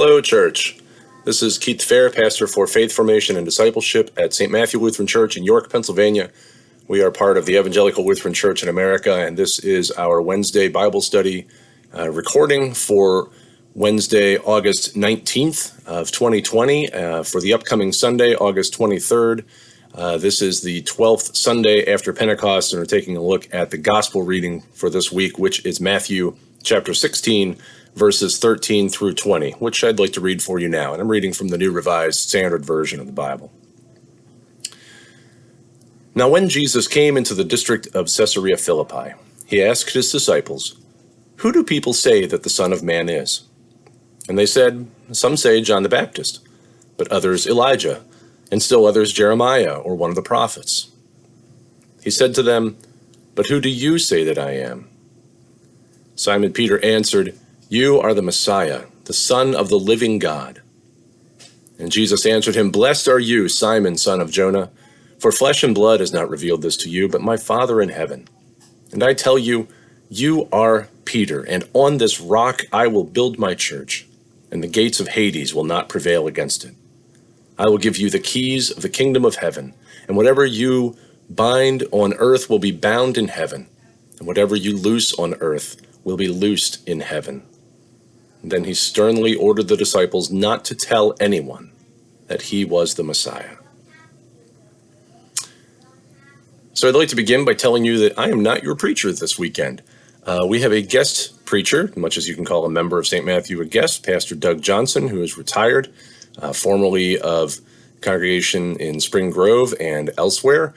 Hello, church. This is Keith Fair, pastor for Faith Formation and Discipleship at St. Matthew Lutheran Church in York, Pennsylvania. We are part of the Evangelical Lutheran Church in America, and this is our Wednesday Bible study recording for Wednesday, August 19th of 2020, for the upcoming Sunday, August 23rd. This is the 12th Sunday after Pentecost, and we're taking a look at the gospel reading for this week, which is Matthew chapter 16, verses 13 through 20, which I'd like to read for you now. And I'm reading from the New Revised Standard Version of the Bible. Now when Jesus came into the district of Caesarea Philippi, he asked his disciples, "Who do people say that the Son of Man is?" And they said, "Some say John the Baptist, but others Elijah, and still others Jeremiah or one of the prophets." He said to them, "But who do you say that I am?" Simon Peter answered, "You are the Messiah, the Son of the living God." And Jesus answered him, "Blessed are you, Simon, son of Jonah, for flesh and blood has not revealed this to you, but my Father in heaven. And I tell you, you are Peter, and on this rock I will build my church, and the gates of Hades will not prevail against it. I will give you the keys of the kingdom of heaven, and whatever you bind on earth will be bound in heaven, and whatever you loose on earth will be loosed in heaven." Then he sternly ordered the disciples not to tell anyone that he was the Messiah. So I'd like to begin by telling you that I am not your preacher this weekend. We have a guest preacher, much as you can call a member of St. Matthew a guest, Pastor Doug Johnson, who is retired, formerly of congregation in Spring Grove and elsewhere.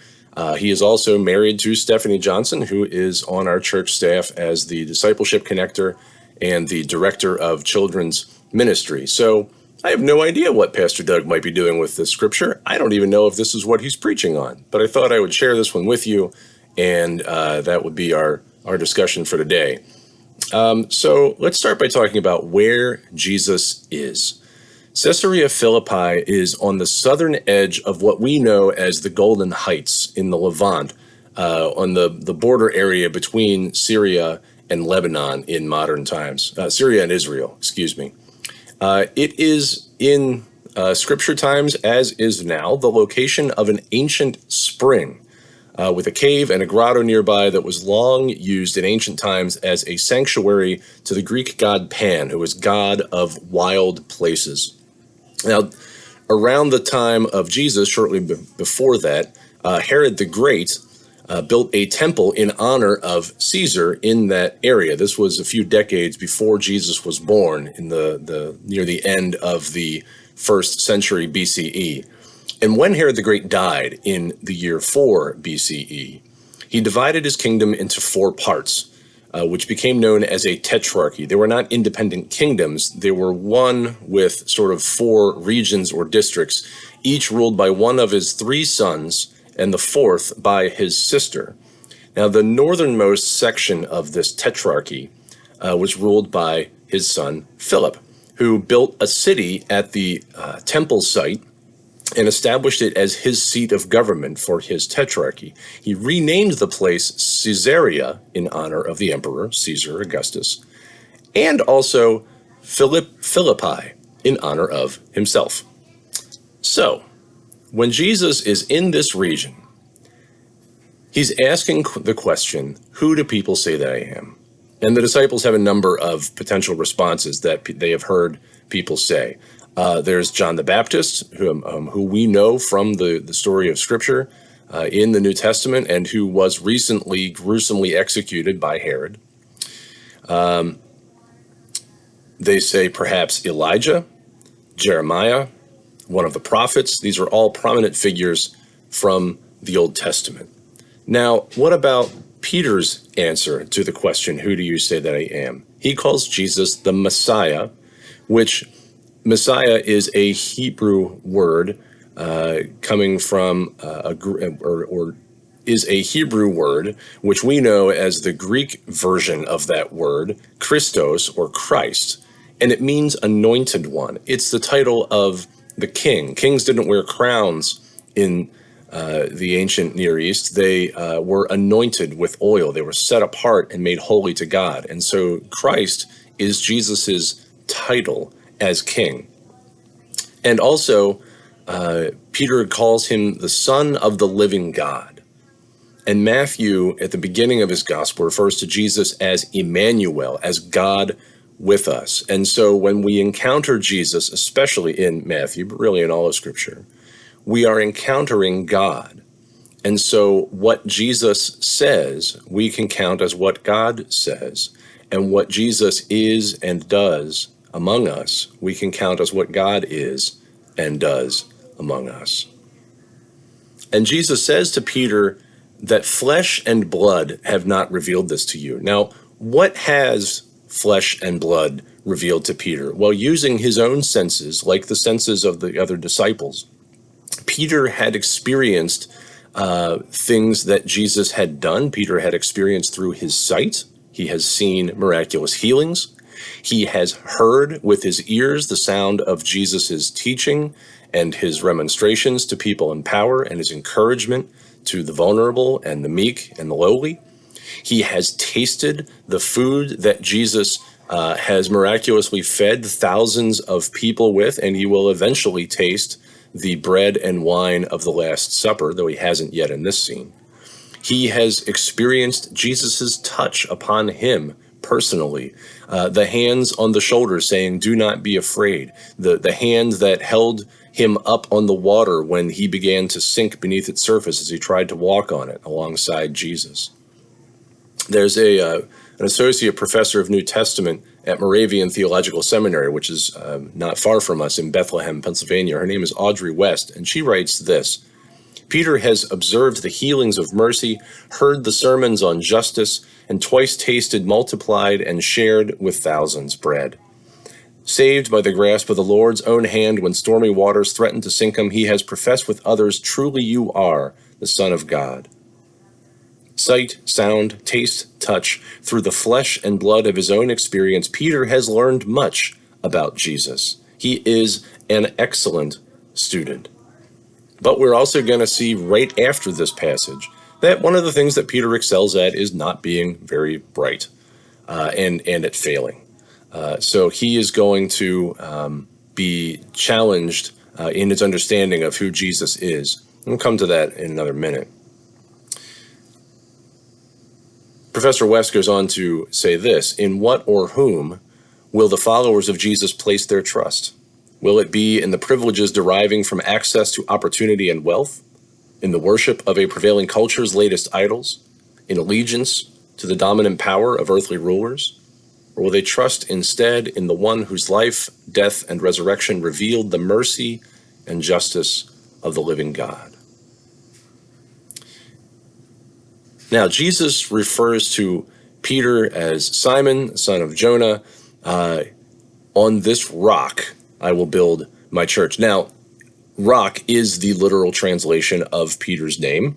He is also married to Stephanie Johnson, who is on our church staff as the discipleship connector and the director of children's ministry. So I have no idea what Pastor Doug might be doing with this scripture. I don't even know if this is what he's preaching on, but I thought I would share this one with you, and that would be our discussion for today. So let's start by talking about where Jesus is. Caesarea Philippi is on the southern edge of what we know as the Golden Heights in the Levant, on the border area between Syria and Lebanon in modern times. Syria and Israel, excuse me. It is in scripture times, as is now, the location of an ancient spring with a cave and a grotto nearby that was long used in ancient times as a sanctuary to the Greek god Pan, who was god of wild places. Now, around the time of Jesus, shortly before that, Herod the Great built a temple in honor of Caesar in that area. This was a few decades before Jesus was born, in the near the end of the 1st century BCE. And when Herod the Great died in the year 4 BCE, he divided his kingdom into 4 parts, which became known as a tetrarchy. They were not independent kingdoms. They were one with sort of 4 regions or districts, each ruled by one of his 3 sons, and the 4th by his sister. Now, the northernmost section of this tetrarchy was ruled by his son Philip, who built a city at the temple site and established it as his seat of government for his tetrarchy. He renamed the place Caesarea in honor of the emperor, Caesar Augustus, and also Philippi in honor of himself. So, when Jesus is in this region, he's asking the question, who do people say that I am? And the disciples have a number of potential responses that they have heard people say. There's John the Baptist, who we know from the story of Scripture in the New Testament, and who was recently gruesomely executed by Herod. They say perhaps Elijah, Jeremiah, one of the prophets. These are all prominent figures from the Old Testament. Now, what about Peter's answer to the question, who do you say that I am? He calls Jesus the Messiah, which Messiah is a Hebrew word coming from is a Hebrew word, which we know as the Greek version of that word, Christos or Christ, and it means anointed one. It's the title of the king. Kings didn't wear crowns in the ancient Near East. They were anointed with oil. They were set apart and made holy to God. And so Christ is Jesus's title as king. And also, Peter calls him the Son of the living God. And Matthew, at the beginning of his gospel, refers to Jesus as Emmanuel, as God with us. And so when we encounter Jesus, especially in Matthew, but really in all of Scripture, we are encountering God. And so what Jesus says, we can count as what God says. And what Jesus is and does among us, we can count as what God is and does among us. And Jesus says to Peter that flesh and blood have not revealed this to you. Now, what has flesh and blood revealed to Peter? Well, using his own senses, like the senses of the other disciples, Peter had experienced things that Jesus had done. Peter had experienced through his sight. He has seen miraculous healings. He has heard with his ears the sound of Jesus's teaching and his remonstrations to people in power and his encouragement to the vulnerable and the meek and the lowly. He has tasted the food that Jesus has miraculously fed thousands of people with, and he will eventually taste the bread and wine of the Last Supper, though he hasn't yet in this scene. He has experienced Jesus's touch upon him personally, the hands on the shoulders saying, "Do not be afraid," the hand that held him up on the water when he began to sink beneath its surface as he tried to walk on it alongside Jesus. There's an associate professor of New Testament at Moravian Theological Seminary, which is not far from us in Bethlehem, Pennsylvania. Her name is Audrey West, and she writes this: Peter has observed the healings of mercy, heard the sermons on justice, and twice tasted, multiplied, and shared with thousands bread. Saved by the grasp of the Lord's own hand when stormy waters threatened to sink him, he has professed with others, "Truly you are the Son of God." Sight, sound, taste, touch, through the flesh and blood of his own experience, Peter has learned much about Jesus. He is an excellent student. But we're also going to see right after this passage that one of the things that Peter excels at is not being very bright and at failing. So he is going to be challenged in his understanding of who Jesus is. We'll come to that in another minute. Professor West goes on to say this: in what or whom will the followers of Jesus place their trust? Will it be in the privileges deriving from access to opportunity and wealth? In the worship of a prevailing culture's latest idols? In allegiance to the dominant power of earthly rulers? Or will they trust instead in the one whose life, death, and resurrection revealed the mercy and justice of the living God? Now, Jesus refers to Peter as Simon, son of Jonah. On this rock I will build my church. Now, rock is the literal translation of Peter's name,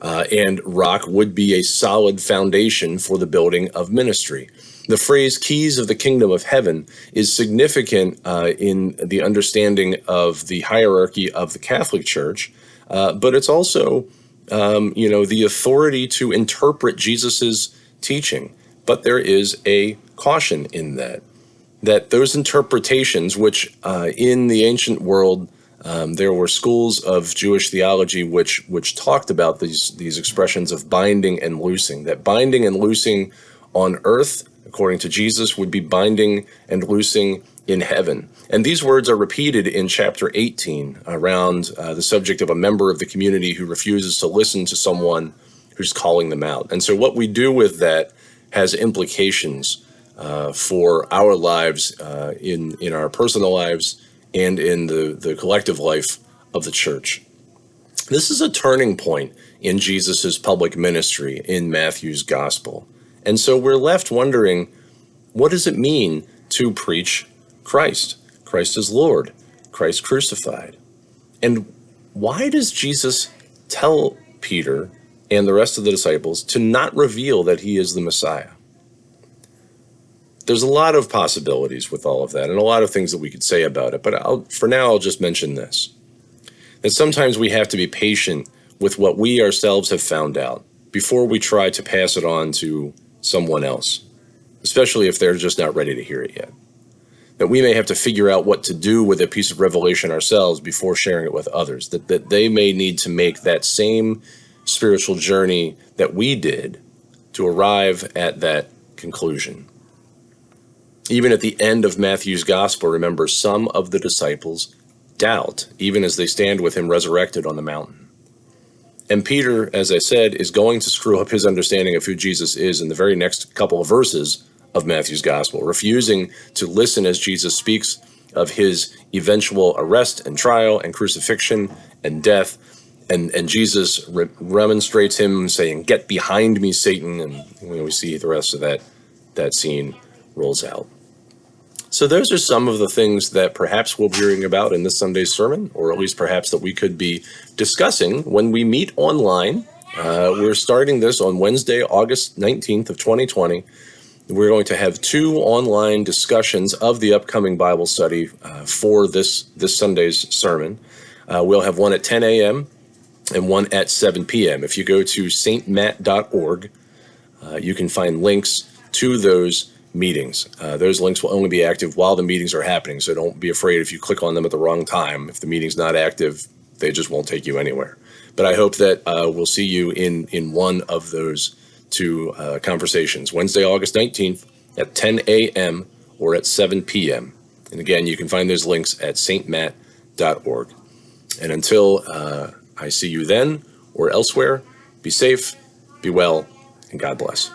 and rock would be a solid foundation for the building of ministry. The phrase keys of the kingdom of heaven is significant in the understanding of the hierarchy of the Catholic Church, but it's also the authority to interpret Jesus's teaching. But there is a caution in that those interpretations, which in the ancient world, there were schools of Jewish theology which talked about these expressions of binding and loosing, that binding and loosing on earth, according to Jesus, would be binding and loosing in heaven. And these words are repeated in chapter 18 around the subject of a member of the community who refuses to listen to someone who's calling them out. And so what we do with that has implications for our lives, in our personal lives, and in the collective life of the church. This is a turning point in Jesus's public ministry in Matthew's gospel. And so we're left wondering, what does it mean to preach Christ? Christ is Lord, Christ crucified. And why does Jesus tell Peter and the rest of the disciples to not reveal that he is the Messiah? There's a lot of possibilities with all of that and a lot of things that we could say about it, but for now I'll just mention this: that sometimes we have to be patient with what we ourselves have found out before we try to pass it on to someone else, especially if they're just not ready to hear it yet. that we may have to figure out what to do with a piece of revelation ourselves before sharing it with others, that they may need to make that same spiritual journey that we did to arrive at that conclusion. Even at the end of Matthew's gospel, remember, some of the disciples doubt, even as they stand with him resurrected on the mountain. And Peter, as I said, is going to screw up his understanding of who Jesus is in the very next couple of verses of Matthew's gospel, refusing to listen as Jesus speaks of his eventual arrest and trial and crucifixion and death. And Jesus remonstrates him, saying, "Get behind me, Satan." And we see the rest of that scene rolls out. So those are some of the things that perhaps we'll be hearing about in this Sunday's sermon, or at least perhaps that we could be discussing when we meet online. We're starting this on Wednesday, August 19th of 2020. We're going to have 2 online discussions of the upcoming Bible study for this Sunday's sermon. We'll have one at 10 a.m. and one at 7 p.m. If you go to stmatt.org, you can find links to those meetings. Those links will only be active while the meetings are happening, so don't be afraid if you click on them at the wrong time. If the meeting's not active, they just won't take you anywhere. But I hope that we'll see you in one of those 2 conversations, Wednesday, August 19th at 10 a.m. or at 7 p.m. And again, you can find those links at stmatt.org. And until I see you then or elsewhere, be safe, be well, and God bless.